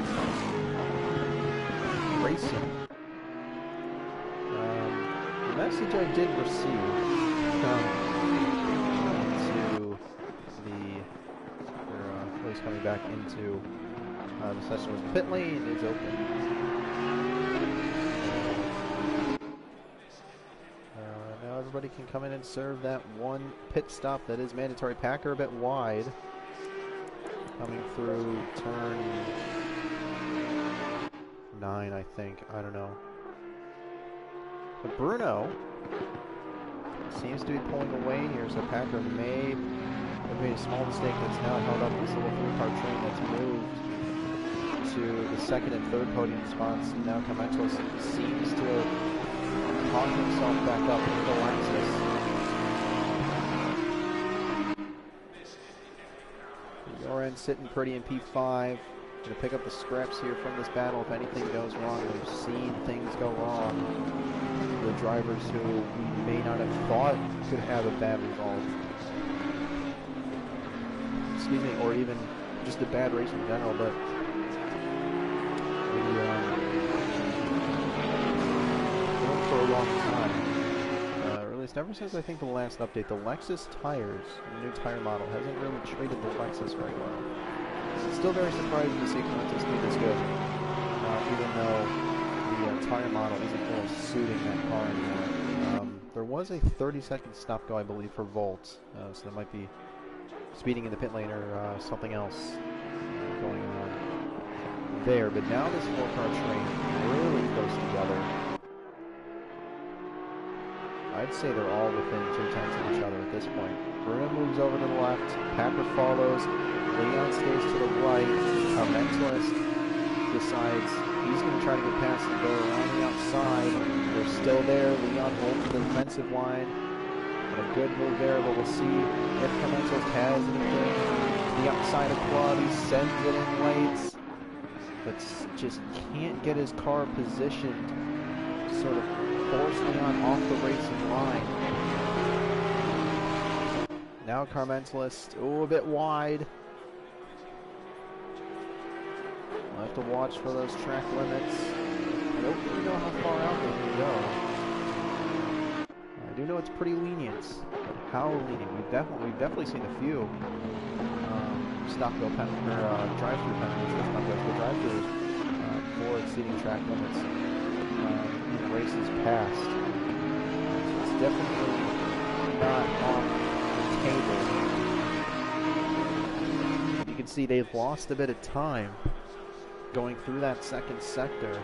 Black Racing. The message I did receive into the, Philly's coming back into the session was pit lane is open. Now everybody can come in and serve that one pit stop that is mandatory. Packer a bit wide. Coming through turn 9, I think. I don't know. But Bruno seems to be pulling away here, so Packer may have made a small mistake that's now held up this little 3-car train that's moved to the second and third podium spots. And now Carmentos seems to have caught himself back up into the Lexus. Yoren sitting pretty in P5. Going to pick up the scraps here from this battle if anything goes wrong. We've seen things go wrong. The drivers who we may not have thought could have a bad result. Excuse me, or even just a bad race in general, but going for a long time. Or at least ever since I think the last update, the Lexus tires, the new tire model, hasn't really treated the Lexus very well. It's still very surprising to see Carmentos be this good, even though the tire model isn't really suiting that car anymore. There was a 30-second stop go, I believe, for Volt, so there might be speeding in the pit lane or something else going on there. But now this 4-car train really close together. I'd say they're all within 2 tenths of each other at this point. Bruno moves over to the left, Packer follows, Leon stays to the right, Carmentos decides he's going to try to get past and go around the outside. They're still there. Leon holds the defensive line. And a good move there, but we'll see if Carmentos has anything. The outside of Club, he sends it in late, but just can't get his car positioned. Sort of force Leon off the racing line. Now Carmentos, a bit wide. I'll have to watch for those track limits. I don't really know how far out they can go. I do know it's pretty lenient, but how lenient? We've definitely seen a few stop-go drive-through penalties, the drive-throughs for exceeding track limits in races past. So it's definitely not off the table. You can see they've lost a bit of time going through that second sector.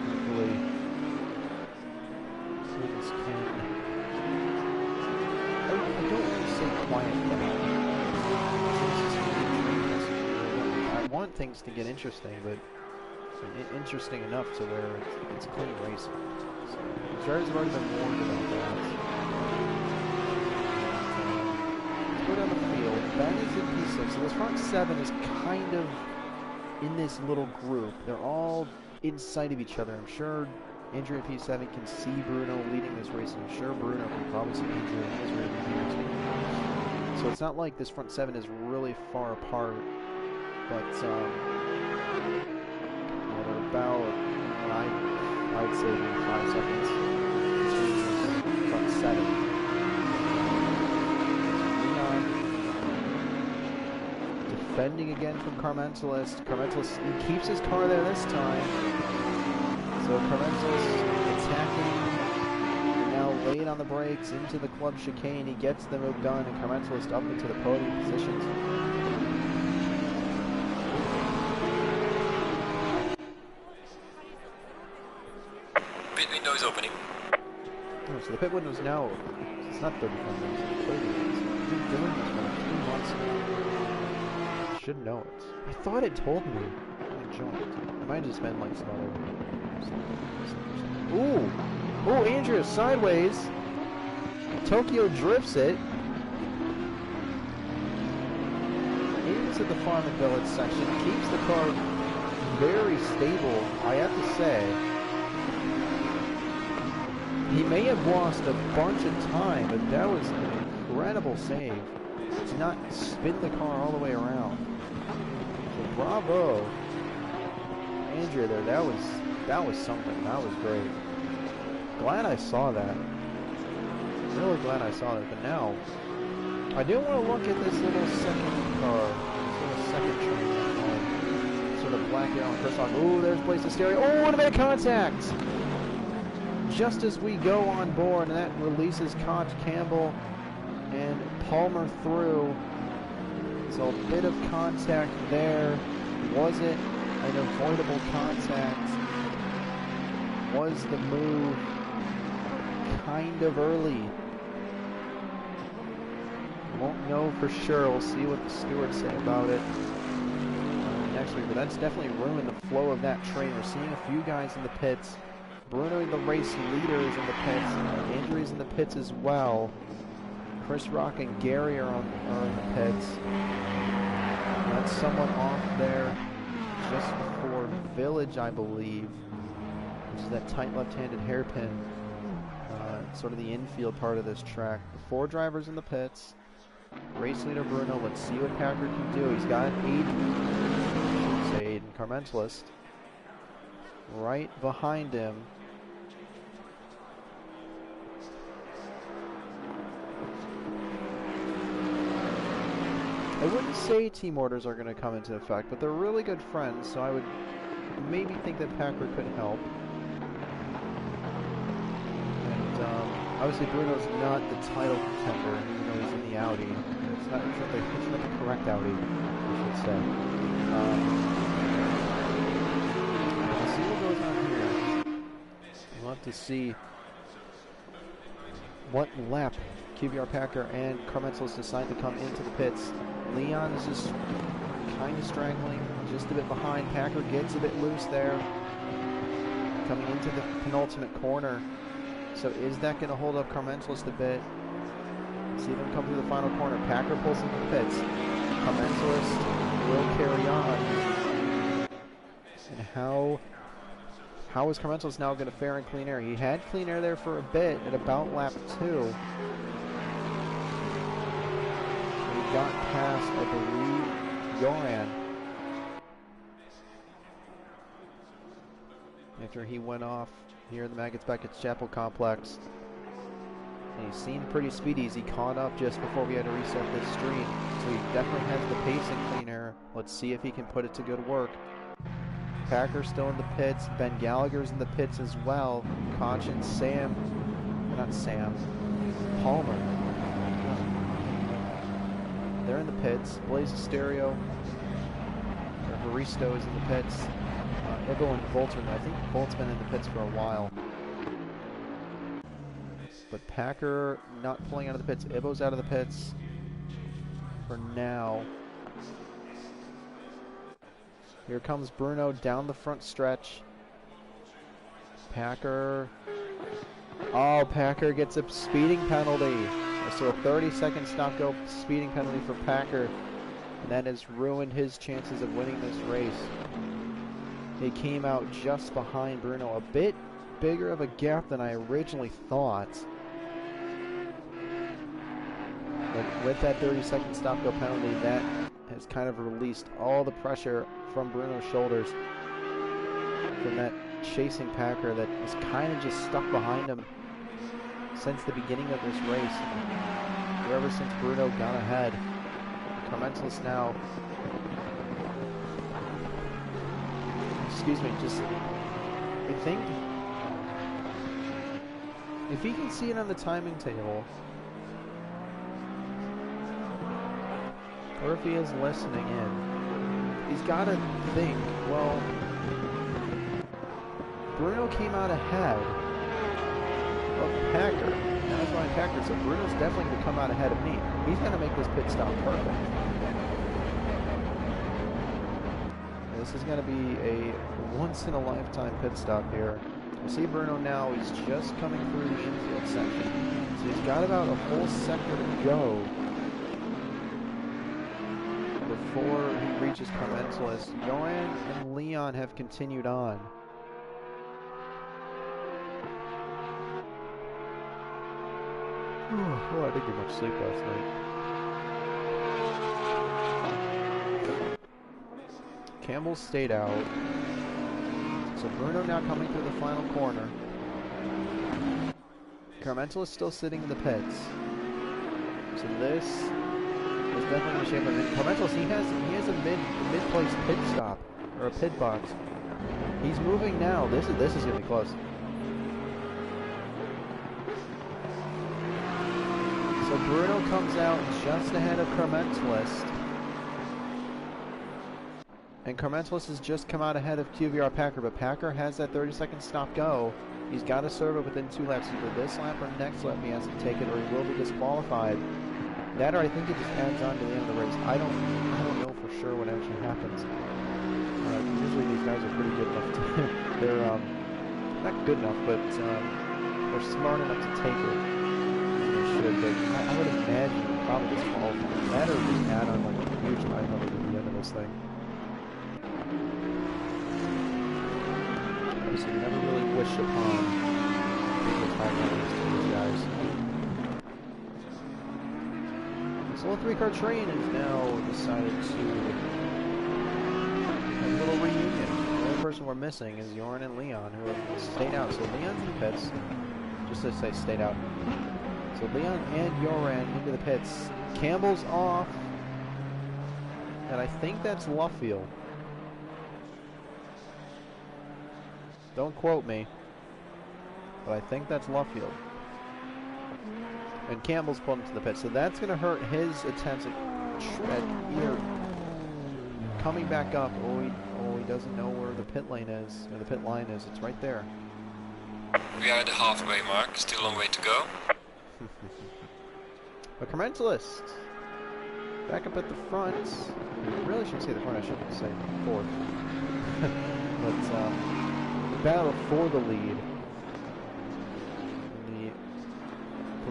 Hopefully, things can. I don't want to say quiet, but I want things to get interesting, but interesting enough to where it's clean racing. So, the drivers have already been warned about that. Let's go down the field. That is in P6. So this front 7 is kind of in this little group. They're all in sight of each other. I'm sure Andrew in P7 can see Bruno leading this race, and I'm sure Bruno can probably see Andrew in his rear view too. So it's not like this front 7 is really far apart, but they're about, I'd say, 5 seconds between this front 7. Leon defending again from Carmentos. Carmentos keeps his car there this time. So Carmentos attacking, now late on the brakes into the club chicane. He gets the move done, and Carmentos up into the podium positions. Pit window is opening. Oh, so the pit window is now open. It's not 35 minutes, it's 30 minutes. I've been doing this for like 2 months now. I should know it. I thought it told me when I joined. It might have just been like some other... Ooh! Ooh, Andrew, sideways! Tokyo drifts it. Into the farm and village section. Keeps the car very stable, I have to say. He may have lost a bunch of time, but that was an incredible save to not spin the car all the way around. So bravo, Andrea there. That was something. That was great. Glad I saw that. Really glad I saw that. But now, I do want to look at this little second car, this little second train. Sort of black arrow and Chris on. Ooh, there's place to stereo. Oh, what a bit of contact! Just as we go on board, and that releases Koch, Campbell, and Palmer through. So a bit of contact there. Was it an avoidable contact? Was the move kind of early? Won't know for sure. We'll see what the stewards say about it next week. But that's definitely ruined the flow of that train. We're seeing a few guys in the pits. Bruno, the race leader, is in the pits. Injuries in the pits as well. Chris Rock and Gary are in the pits. That's someone off there just before Village, I believe, which is that tight left-handed hairpin. Sort of the infield part of this track. The 4 drivers in the pits. Race leader Bruno. Let's see what Packer can do. He's got Aiden Carmentalist right behind him. I wouldn't say team orders are going to come into effect, but they're really good friends, so I would maybe think that Packer could help. And obviously Bruno's not the title contender, even though he's in the Audi. It's not the correct Audi, I should say. We'll see what goes on here. We'll have to see what lap QBR Packer and Carmentalist decide to come into the pits. Leon is just kind of straggling, just a bit behind. Packer gets a bit loose there, coming into the penultimate corner. So is that going to hold up Carmentalist a bit? See them come through the final corner. Packer pulls into the pits. Carmentalist will carry on. And how is Carmentalist now going to fare in clean air? He had clean air there for a bit at about lap 2. Got past, I believe, Joran after he went off here in the Maggots Beckett's Chapel Complex. And he seemed pretty speedy as he caught up just before we had to reset this stream. So he definitely has the pace in clean air. Let's see if he can put it to good work. Packer still in the pits. Ben Gallagher's in the pits as well. Koch and Palmer. They're in the pits. Blaze Stereo. Haristo is in the pits. Ibo and Volter. I think Volt's been in the pits for a while. But Packer not pulling out of the pits. Ibo's out of the pits for now. Here comes Bruno down the front stretch. Packer. Oh, Packer gets a speeding penalty. So a 30-second stop-go speeding penalty for Packer, and that has ruined his chances of winning this race. He came out just behind Bruno, a bit bigger of a gap than I originally thought. But with that 30-second stop-go penalty, that has kind of released all the pressure from Bruno's shoulders from that chasing Packer that was kind of just stuck behind him since the beginning of this race, or ever since Bruno got ahead. Carmentalist now, I think, if he can see it on the timing table, or if he is listening in, he's got to think, well, Bruno came out ahead of Packer. Now he's behind Packer, so Bruno's definitely going to come out ahead of me. He's going to make this pit stop perfect. This is going to be a once-in-a-lifetime pit stop here. You see Bruno now, he's just coming through the infield section. So he's got about a whole sector to go before he reaches Carmentalist. Johan and Leon have continued on. Oh, I didn't get much sleep last night. Campbell stayed out. So Bruno now coming through the final corner. Carmental is still sitting in the pits. So this is definitely going to shape him. Carmental, he has a mid-place pit stop, or a pit box. He's moving now. This is going to be close. So Bruno comes out just ahead of Carmentalist. And Carmentalist has just come out ahead of QVR Packer, but Packer has that 30-second stop-go. He's got to serve it within 2 laps. Either this lap or next lap he has to take it, or he will be disqualified. That, or I think it just adds on to the end of the race. I don't know for sure what actually happens. Usually these guys are pretty good enough to... they're not good enough, but they're smart enough to take it. They should, but I would imagine probably disqualified. That or just add on like a huge time limit at the end of this thing. Obviously, you never really wish upon people's high numbers to these guys. This little 3-car train has now decided to have a little reunion. The only person we're missing is Joran and Leon, who have stayed out. So Leon's in the pits. Just to say stayed out. So Leon and Joran into the pits. Campbell's off. And I think that's Luffield. Don't quote me, but I think that's Luffield. And Campbell's pulled into the pit, so that's going to hurt his attempts at either coming back up, or he doesn't know where the pit lane is, or the pit line is. It's right there. We are at the halfway mark, still a long way to go. But Carmentalist, back up at the front. I really shouldn't say the front, I should say fourth. But, battle for the lead in the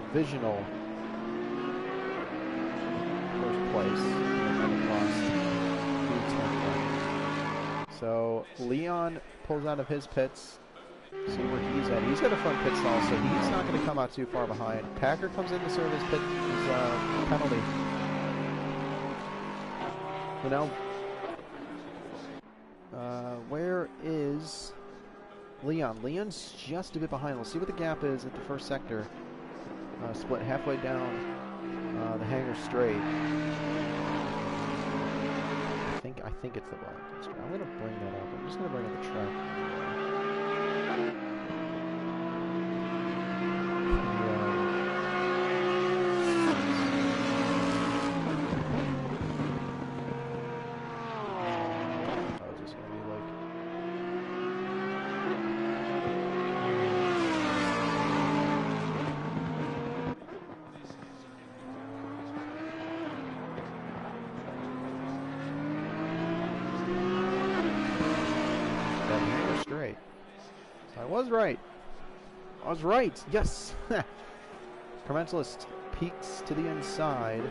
provisional first place. So Leon pulls out of his pits. See where he's at. He's got a front pit stall, so he's not going to come out too far behind. Packer comes in to serve his pit penalty. So now, where is Leon? Leon's just a bit behind. We'll see what the gap is at the first sector. Split halfway down the hangar straight. I think it's the Wellington straight. I'm going to bring that up. I'm just going to bring up the track. I was right. Yes. Carmentalist peeks to the inside.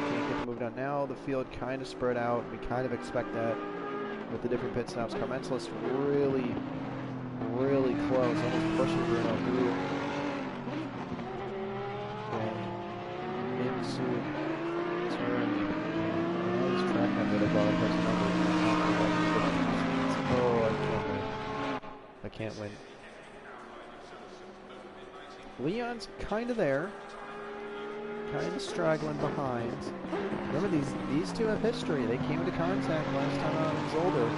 Can't get the move down now. The field kind of spread out. We kind of expect that with the different pit stops. Carmentalist really close, almost pushing Bruno through and into turn. This track number above person number. Oh, I can't win. Leon's kind of there. Kind of straggling behind. Remember, these two have history. They came into contact last time out in Zolder.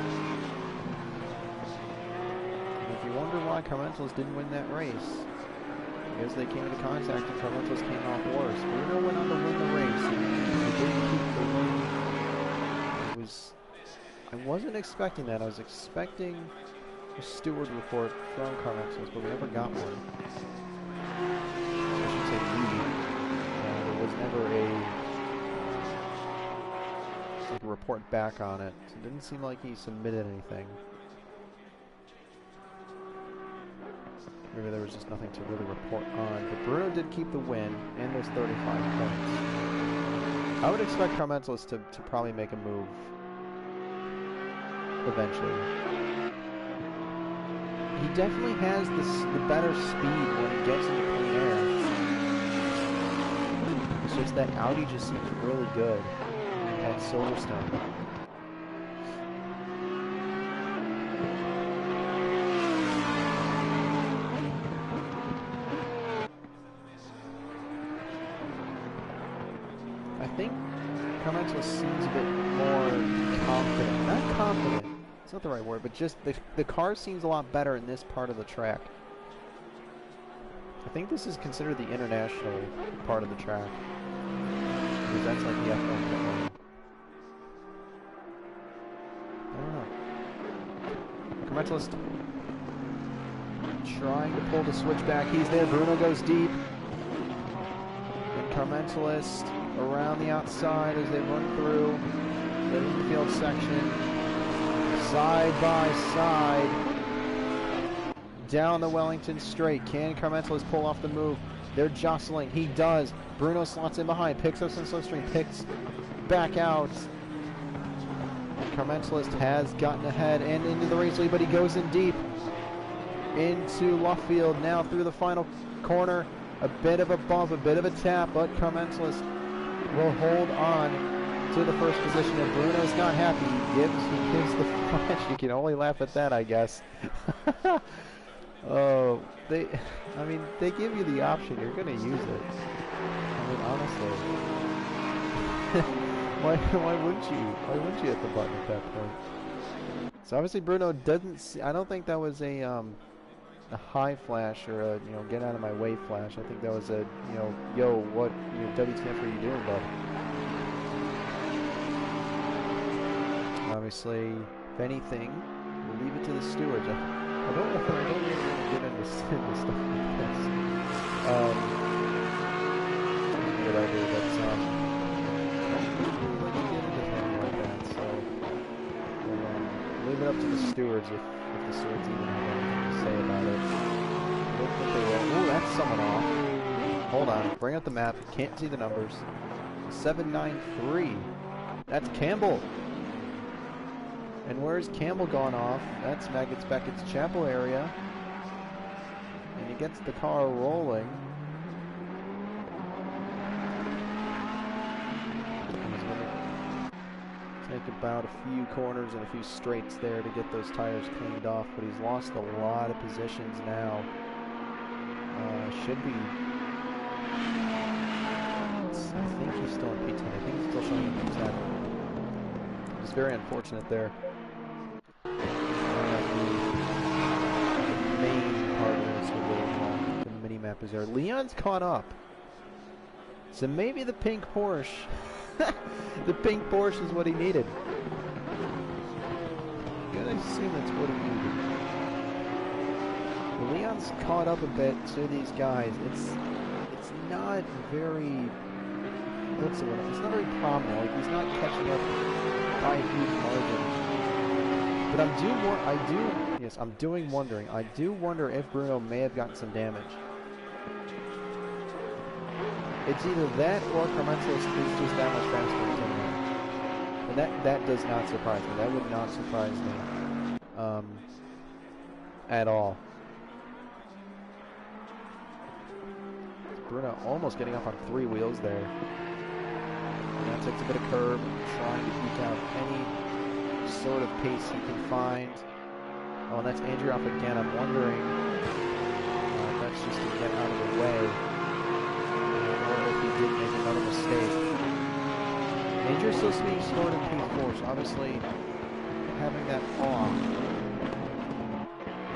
And if you wonder why Carmentalist didn't win that race, because they came into contact and Carmentalist came off worse. Bruno went on to win the race, and he didn't keep the win. I wasn't expecting that. I was expecting a steward report from Carmentalist, but we never got one. I should say there was never a report back on it. So it didn't seem like he submitted anything. Maybe there was just nothing to really report on. But Bruno did keep the win and those 35 points. I would expect Carmentalist to probably make a move eventually. he definitely has the better speed when he gets into clean air. It's just that Audi just seems really good at Silverstone. I think Carmentos seems a bit more confident. Not confident, it's not the right word, but just the car seems a lot better in this part of the track. I think this is considered the international part of the track. Because that's like the F1 pit lane. I don't know. Carmentos trying to pull the switch back. He's there. Bruno goes deep. And Carmentos around the outside as they run through the infield section, side by side, down the Wellington straight. Can Carmentos pull off the move? They're jostling. He does. Bruno slots in behind, picks up some slipstream, picks back out. And Carmentos has gotten ahead and into the race lead, but he goes in deep into Luffield now through the final corner. A bit of a bump, a bit of a tap, but Carmentos will hold on to the first position, and Bruno's not happy. He gives the flash. You can only laugh at that, I guess. Oh, they give you the option. You're gonna use it. I mean, honestly, why wouldn't you? Why wouldn't you hit the button at that point? So obviously Bruno doesn't see. I don't think that was a high flash or a get out of my way flash. I think that was a yo, what WTF are you doing, bud? Obviously, if anything, we'll leave it to the stewards. I don't really want to get into stuff like this. Good idea, but I don't really like to get into things like that. So we'll leave it up to the stewards if the stewards even have anything to say about it. I don't think they will. Ooh, that's someone off. Hold on, bring up the map. Can't see the numbers. 793. That's Campbell. And where's Campbell gone off? That's Maggots Beckett's Chapel area. And he gets the car rolling. He's going to take about a few corners and a few straights there to get those tires cleaned off, but he's lost a lot of positions now. Should be... I think he's still in P10. I think he's still showing in P10. It's very unfortunate there. The mini-map is there. Leon's caught up. So maybe the pink Porsche. The pink Porsche is what he needed. You gotta assume that's what he needed. Well, Leon's caught up a bit to these guys. It's not very... What's the word? It's not very prominent. Like, he's not catching up by a huge margin. But I'm wondering. I do wonder if Bruno may have gotten some damage. It's either that or Carmentos is just that much faster than him. And that does not surprise me. That would not surprise me at all. Bruno almost getting up on 3 wheels there. Now takes a bit of curb, trying to eke out any sort of pace he can find. Oh, and that's Andrew off again. I'm wondering if that's just to get out of the way, or if he did make another mistake. Andrew's still being scored in P4, so obviously having that off.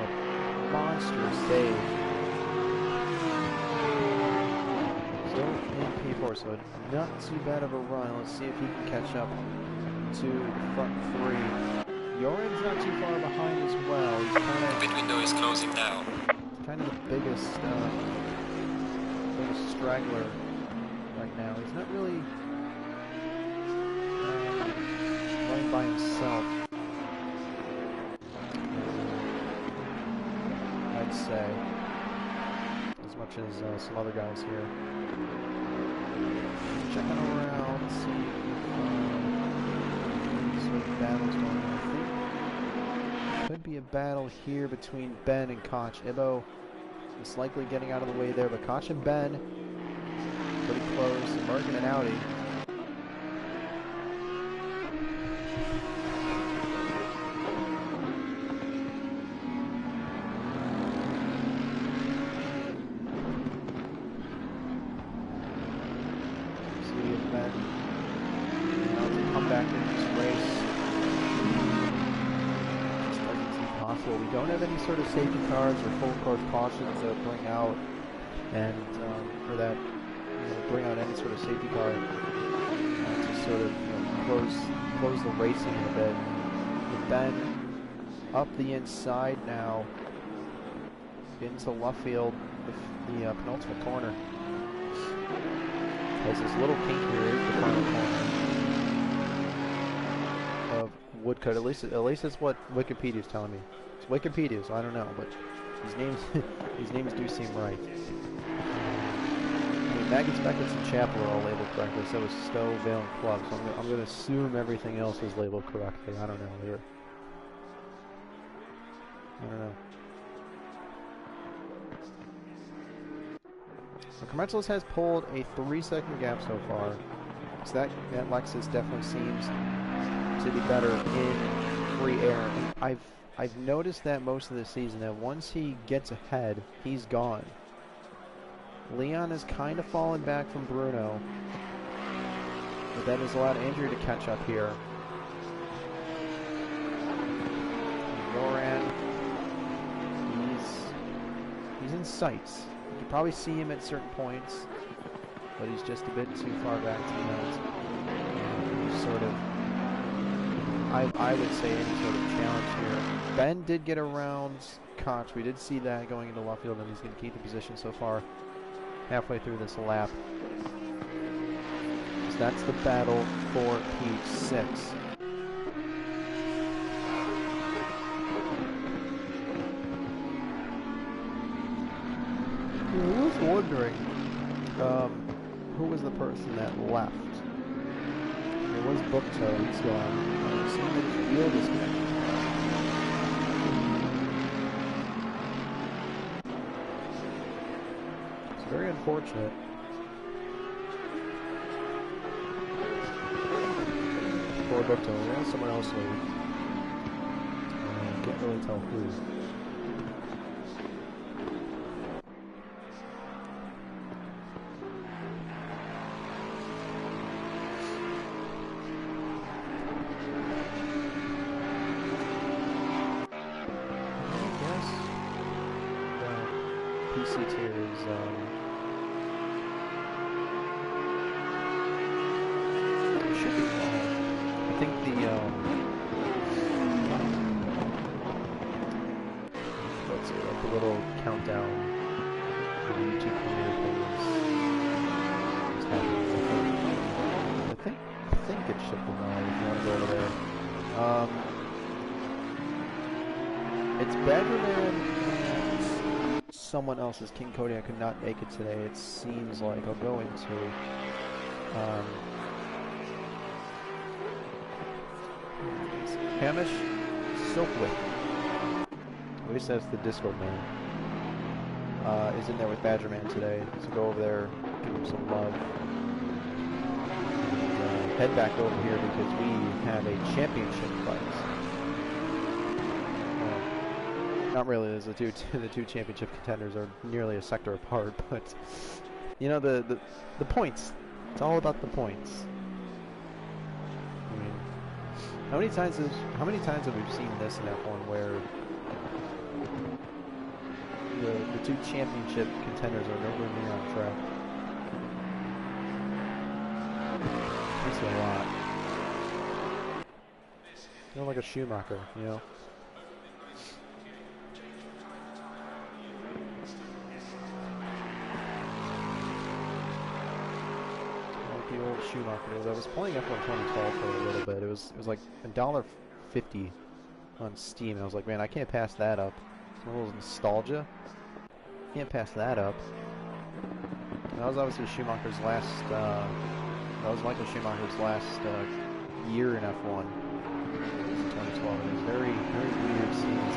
A monster save. Still in P4, so not too bad of a run. Let's see if he can catch up to the front 3. Joran's not too far behind as well. He's kind of... Pit window is closing now. Kind of the biggest straggler right now. He's not really running by himself, I'd say, as much as some other guys here. Checking around, see if sort of battles going on. I think could be be a battle here between Ben and Koch. Ibo is likely getting out of the way there, but Koch and Ben pretty close. Mergen and Audi. See if Ben can come back in this race. Just doesn't seem possible. We don't have any sort of safety cars or full course cautions to bring out, and for that, bring out any sort of safety car to sort of close the racing a bit. With Ben up the inside now into left field, the penultimate corner. As this little kink here is the final corner of Woodcut. At least that's what Wikipedia is telling me. It's Wikipedia, so I don't know, but these names do seem right. Maggotts, Beckett's, and Chapel are all labeled correctly, so is Stowe, Vale, and Club, so I'm going to assume everything else is labeled correctly. I don't know. I don't know. So Commensalist has pulled a 3-second gap so far, so that Lexus definitely seems to be better in free air. And I've noticed that most of the season, that once he gets ahead, he's gone. Leon has kind of fallen back from Bruno, but that has allowed Andrew to catch up here. Yoran, he's in sights. You can probably see him at certain points, but he's just a bit too far back to mount. Sort of, I would say, any sort of challenge here. Ben did get around Koch. We did see that going into left field, and he's going to keep the position so far. Halfway through this lap. So that's the battle for P6. I was wondering who was the person that left. It was Booktoe. He's gone. It seemed that his wheel disconnected. Very unfortunate. Poor Booktoe. Yeah, someone else leave. Can't really tell who. PC tier is it should be I think the let's see, like the little countdown for the YouTube premiere thing is happening. I think it should be on if you want to go over there. It's Badgerman. Someone else's King Cody. I could not make it today. It seems like I'll go into Hamish Silkwick. At least that's the Discord name. Is in there with Badgerman today. So go over there, give him some love. And, head back over here because we have a championship fight. Not really, as the two championship contenders are nearly a sector apart, but you know the points. It's all about the points. I mean, how many times have we seen this in F1 where the two championship contenders are nowhere near on track? It's a lot. You know, like a Schumacher, you know. The old Schumacher days. I was playing F1 2012 for a little bit. It was like $1.50 on Steam, and I was like, man, I can't pass that up. It's one of those nostalgia. Can't pass that up. And that was obviously Schumacher's last. That was Michael Schumacher's last year in F1. In 2012. It was very, very weird seeing this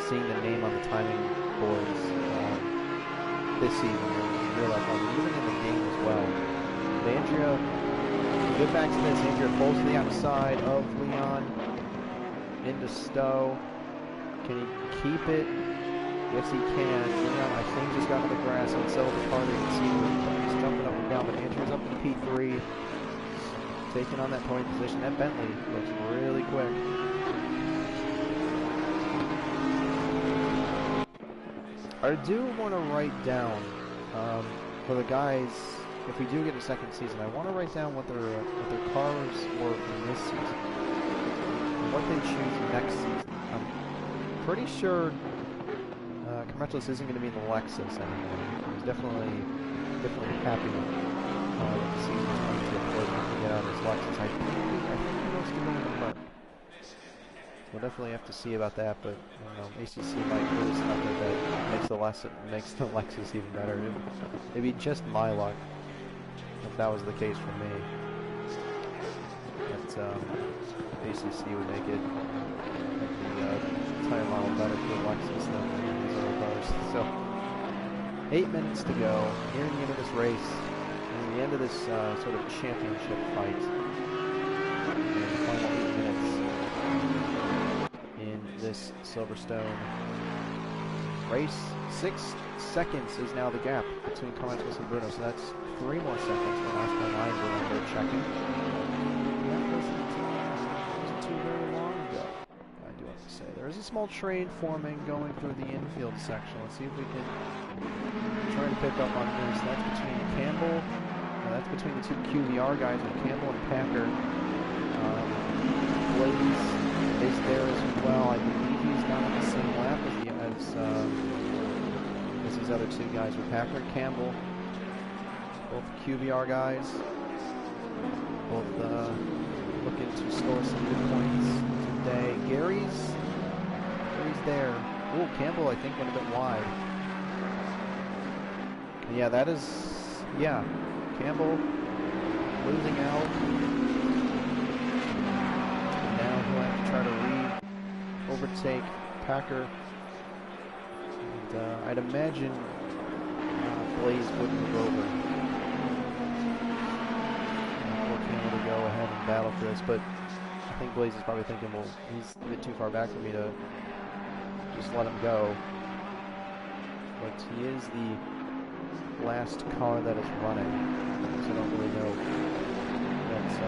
seeing the name on the timing boards this season and realize, oh, even in the game as well. But Andrea, we get back to this. Andrea pulls to the outside of Leon into Stowe. Can he keep it? Yes, he can. Leon, I think, just got on the grass and settled the car. You can see he's jumping up and down, but Andrea's up in P3, taking on that podium position. That Bentley looks really quick. I do want to write down for the guys, if we do get a second season, I want to write down what their cars were in this season and what they choose next season. I'm pretty sure Carmentos isn't going to be in the Lexus anymore. He's definitely happy with the season's going to get out of his Lexus. I think he wants to go in the Merc. We'll definitely have to see about that, but I don't know, ACC might do something that makes the Lexus even better. It'd be just my luck if that was the case for me. But ACC would make the tire model better for the Lexus than these other cars. So 8 minutes to go here in the end of this race, and the end of this sort of championship fight. And the final 8 minutes in this Silverstone race. 6 seconds is now the gap between Carmentos and Bruno, so that's 3 more seconds from last time I remember checking. That wasn't too very long ago, I do have to say. There is a small train forming going through the infield section. Let's see if we can try to pick up on this. That's between Campbell, that's between the two QVR guys, and Campbell and Packer. Blaze is there as well. I believe he's not on the same lap as these other two guys with Packer and Campbell. Both QVR guys. Both looking to score some good points today. Gary's there. Oh, Campbell I think went a bit wide. Yeah, that is, yeah. Campbell losing out. Now he'll have to try to overtake Packer. And I'd imagine Blaze wouldn't move over for Campbell to go ahead and battle for this, but I think Blaze is probably thinking, well, he's a bit too far back for me to just let him go. But he is the last car that is running, so I don't really know that's who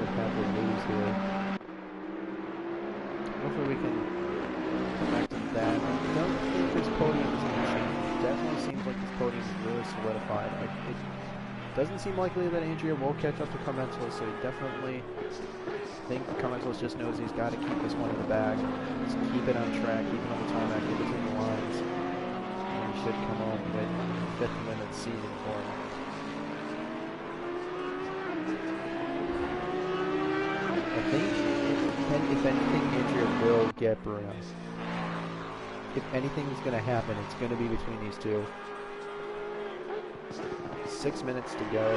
would have to lose here. Hopefully we can come back to that. I don't think this podium is going to change. It definitely seems like this podium is really solidified. It doesn't seem likely that Andrea will catch up to Carmentos, so I definitely think Carmentos just knows he's got to keep this one in the bag. Just keep it on track, keep it on the tarmac, in between the lines. And he should come home with the 5th win of the season for him. I think, if anything, Andrea will get Bruno. If anything's going to happen, it's going to be between these two. 6 minutes to go.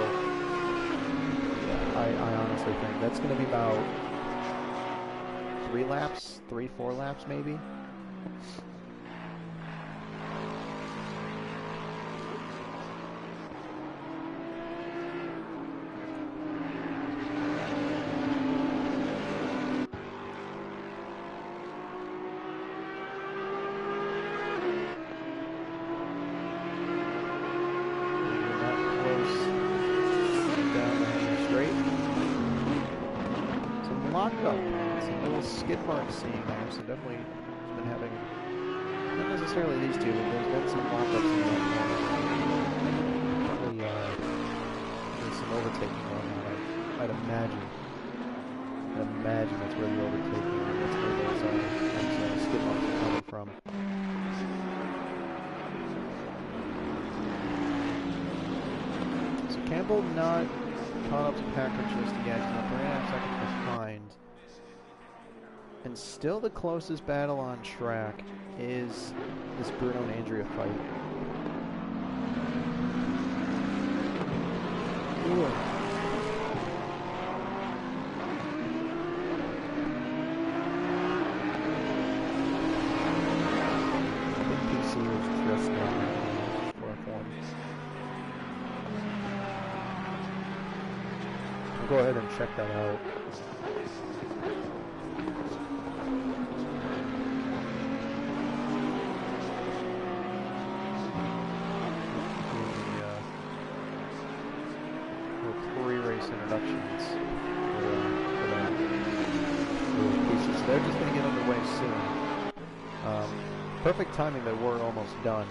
Yeah, I honestly think that's going to be about 3 laps, 4 laps maybe. Seeing there, so definitely been having, not necessarily these two, but there's been some lockups in that. Probably there's some overtaking going on. I'd imagine that's where the overtaking, that's where those skid marks are coming from. So Campbell not caught up to Packer just yet. He's not 3.5 seconds behind. And still the closest battle on track is this Bruno and Andrea fight. Ooh. ahead and check that out. Pre-race introductions for that pieces. So they're just going to get underway soon. Perfect timing that we're almost done,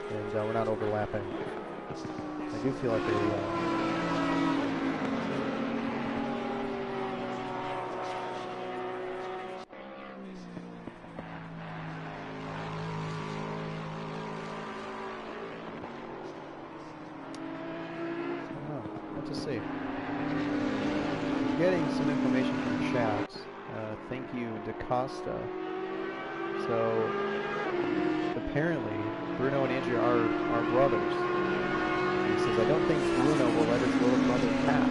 and we're not overlapping. I do feel like what to see. Getting some information from chat. Thank you, DaCosta. So apparently Bruno and Andrea are brothers. He says, I don't think Bruno will let his little brother pass.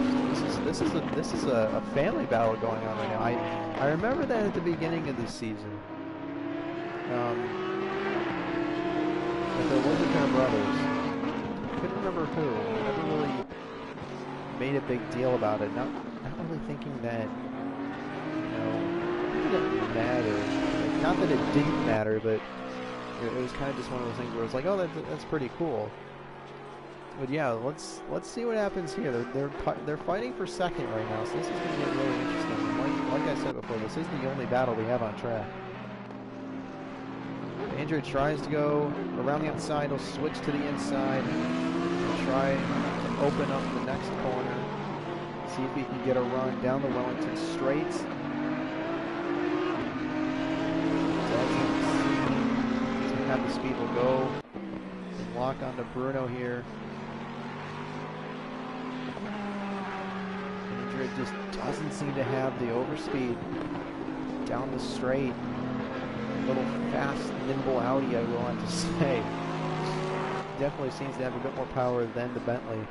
This is a family battle going on right now. I remember that at the beginning of this season. That there was a pair of brothers. I couldn't remember who. I never really made a big deal about it. Not really thinking that, you know, it didn't matter. Not that it didn't matter, but it was kind of just one of those things where it's like, oh, that's pretty cool. But yeah, let's see what happens here. They're fighting for second right now, so this is going to get really interesting. Like I said before, this is the only battle we have on track. Andrew tries to go around the outside. He'll switch to the inside. He'll try to open up the next corner. See if he can get a run down the Wellington straight. Doesn't have the speed. Will go and lock onto Bruno here. Andrew just doesn't seem to have the overspeed down the straight. Little fast, nimble Audi, I will have to say. Definitely seems to have a bit more power than the Bentley.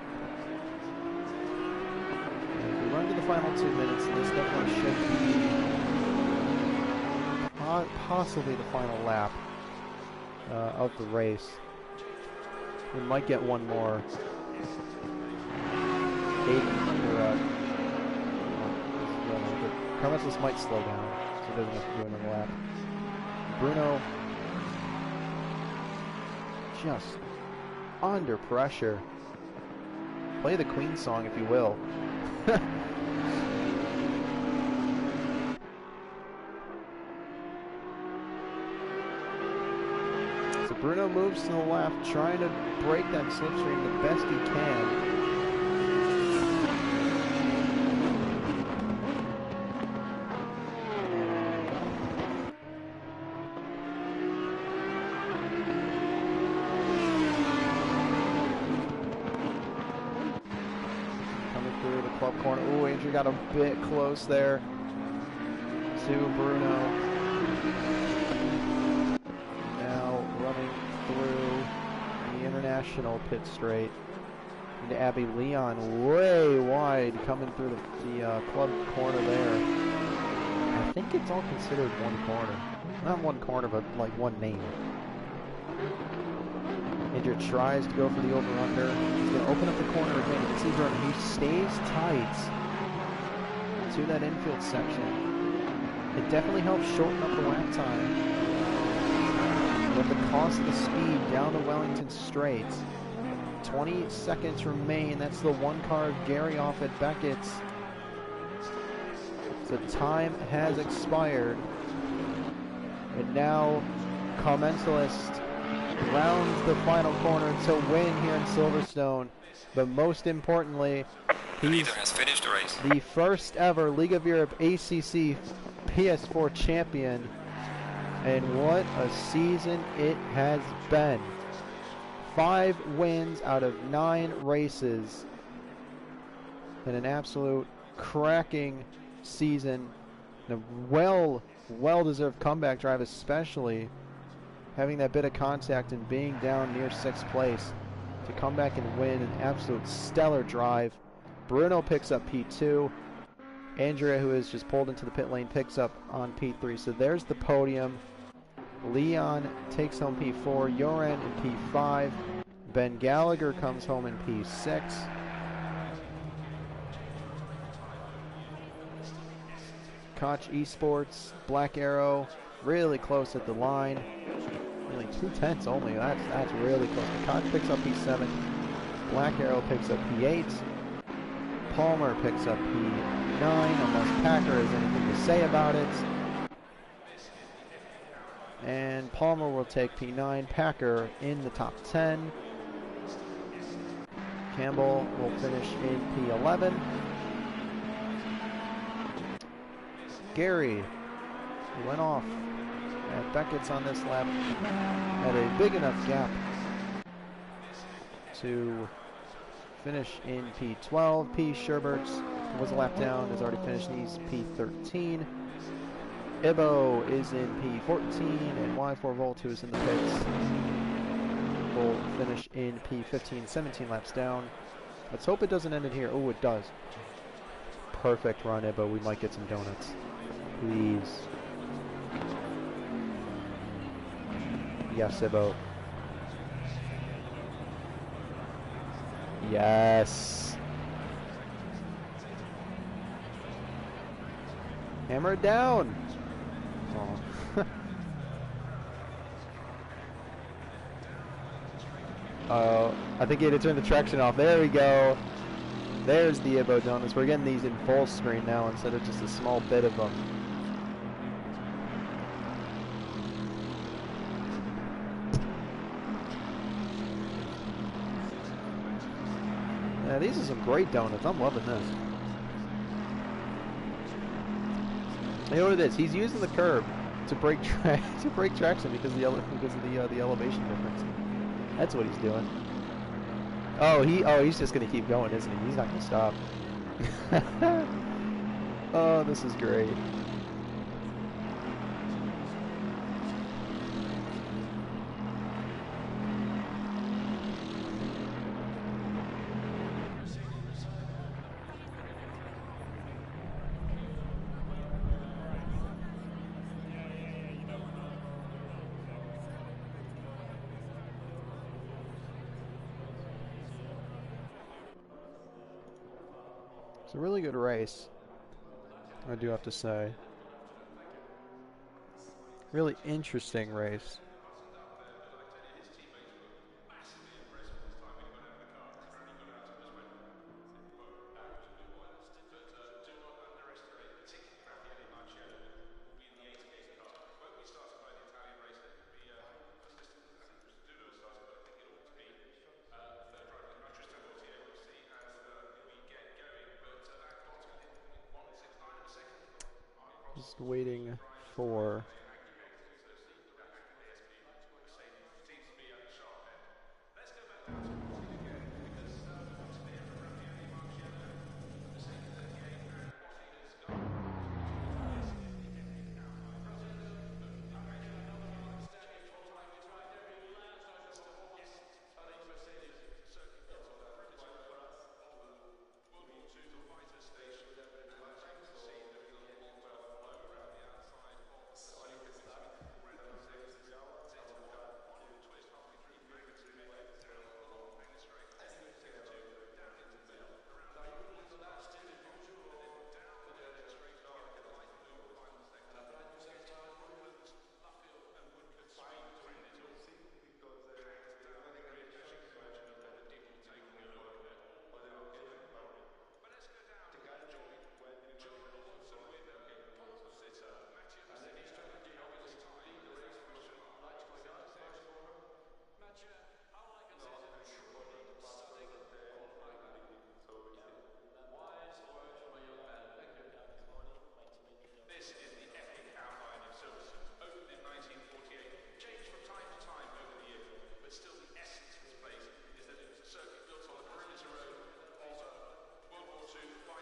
And we run to the final 2 minutes, and this definitely should be possibly the final lap of the race. We might get one more. Carmesis might slow down, so he doesn't have to do another lap. Bruno just under pressure. Play the Queen song if you will. So Bruno moves to the left, trying to break that slipstream the best he can. Corner. Ooh, Andrew got a bit close there to Bruno. Now running through the international pit straight into Abby Leon, way wide, coming through the club corner there. I think it's all considered one corner. Not one corner, but like one name. Andrew tries to go for the over-under. He's going to open up the corner again. You can see Jordan, he stays tight to that infield section. It definitely helps shorten up the lap time. But the cost of the speed down the Wellington straight. 20 seconds remain. That's the one car of Gary off at Beckett's. So time has expired. And now Commensalist rounds the final corner to win here in Silverstone, but most importantly, he's has finished the race. The first ever League of Europe ACC PS4 champion, and what a season it has been. 5 wins out of 9 races, and an absolute cracking season, and a well-deserved comeback drive, especially having that bit of contact and being down near 6th place to come back and win an absolute stellar drive. Bruno picks up P2. Andrea, who has just pulled into the pit lane, picks up on P3. So there's the podium. Leon takes home P4. Joran in P5. Ben Gallagher comes home in P6. Koch Esports, Black Arrow, really close at the line. Only 2/10 only. That's really close. Koch picks up P7. Black Arrow picks up P8. Palmer picks up P9, unless Packer has anything to say about it. And Palmer will take P9. Packer in the top 10. Campbell will finish in P11. Gary went off at Beckett's on this lap at a big enough gap to finish in P12. P. Sherbert was a lap down, has already finished. He's P13. Ibo is in P14, and Y4 Volt, who is in the pits, will finish in P15, 17 laps down. Let's hope it doesn't end it here. Oh, it does. Perfect run, Ibo. We might get some donuts. Please. Yes, Ibo. Yes. Hammer it down. Oh. I think he had to turn the traction off. There we go. There's the Ibo donuts. We're getting these in full screen now instead of just a small bit of them. Yeah, these are some great donuts. I'm loving this. You know what it is? He's using the curb to break traction because of the elevation difference. That's what he's doing. He's just gonna keep going, isn't he? He's not gonna stop. Oh, this is great. It's a really good race, I do have to say. Really interesting race. Just waiting for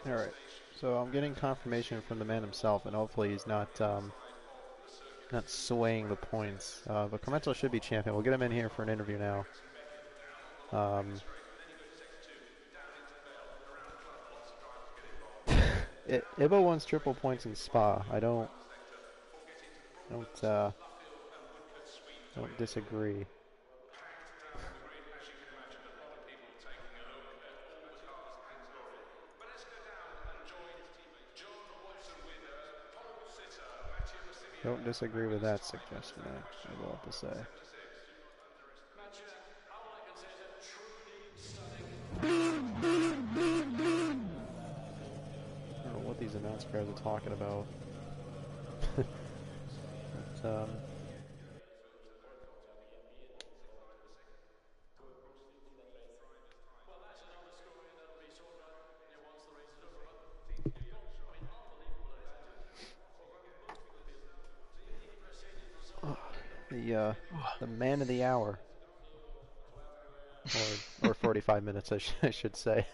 Alright, so I'm getting confirmation from the man himself, and hopefully he's not swaying the points. But Carmento should be champion. We'll get him in here for an interview now. Ibo wants triple points in Spa. I don't disagree. Don't disagree with that suggestion, I will have to say. I don't know what these announce guys are talking about. but, the man of the hour, or 45 minutes, I should say.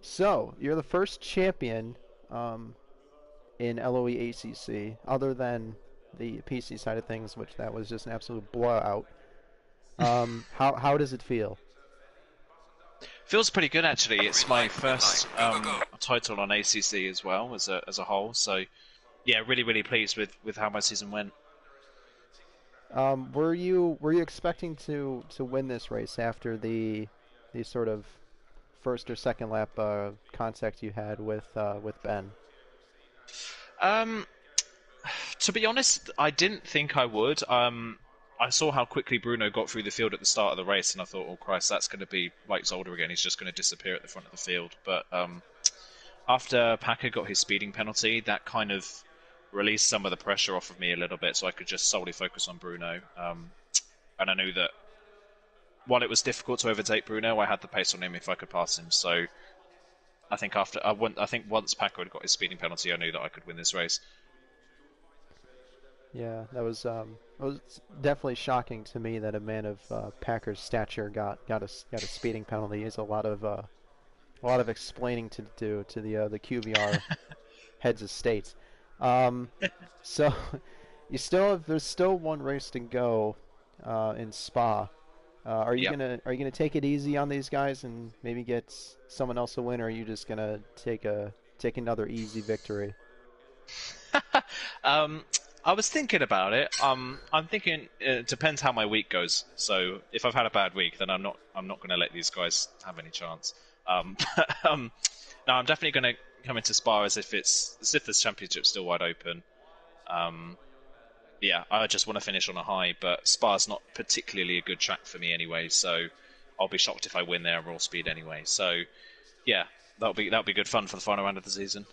So you're the first champion in LOE ACC, other than the PC side of things, which that was just an absolute blowout. How does it feel? Feels pretty good actually. It's Green my light, green first light. Go, go, go. title on ACC as well as a whole. So yeah, really pleased with how my season went. Were you expecting to win this race after the sort of first or second lap contact you had with Ben? Um, to be honest, I didn't think I would. I saw how quickly Bruno got through the field at the start of the race, and I thought, oh Christ, that's going to be like Zolder again. He's just going to disappear at the front of the field. But after Packer got his speeding penalty, that kind of released some of the pressure off of me a little bit, so I could just solely focus on Bruno. And I knew that while it was difficult to overtake Bruno, I had the pace on him if I could pass him. So I think I think once Packer had got his speeding penalty, I knew that I could win this race. Yeah, that was definitely shocking to me that a man of Packer's stature got a speeding penalty. Is a lot of explaining to do to the QVR heads of states. Um, so there's still one race to go in Spa. Yeah. Are you gonna take it easy on these guys and maybe get someone else a win, or are you just gonna take another easy victory? um, I was thinking about it. I'm thinking it depends how my week goes. So if I've had a bad week, then I'm not going to let these guys have any chance. No, I'm definitely going to come into Spa as if this championship's still wide open. Um, yeah, I just want to finish on a high, but Spa's not particularly a good track for me anyway. So I'll be shocked if I win there raw speed anyway. So yeah, that'll be good fun for the final round of the season.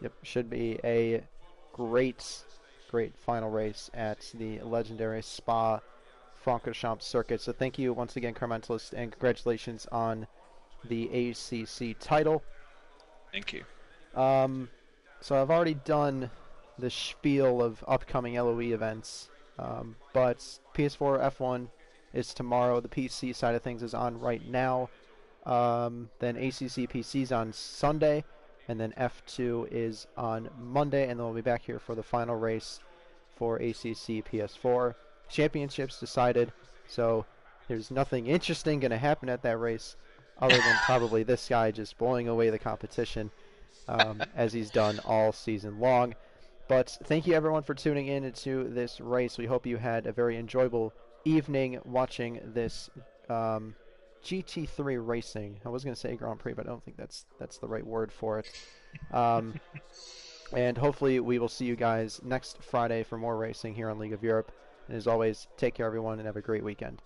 Yep, should be a great, great final race at the legendary Spa Francorchamps circuit. So thank you once again, Carmentalist, and congratulations on the ACC title. Thank you. Um, so I've already done the spiel of upcoming LOE events, but PS4 F1 is tomorrow. The PC side of things is on right now. Then ACC PC is on Sunday, and then F2 is on Monday, and then we'll be back here for the final race for ACC PS4. Championships decided, so there's nothing interesting going to happen at that race other than probably this guy just blowing away the competition as he's done all season long. But thank you everyone for tuning in to this race. We hope you had a very enjoyable evening watching this GT3 racing. I was going to say Grand Prix, but I don't think that's the right word for it. And hopefully we will see you guys next Friday for more racing here on League of Europe. And as always, take care everyone and have a great weekend.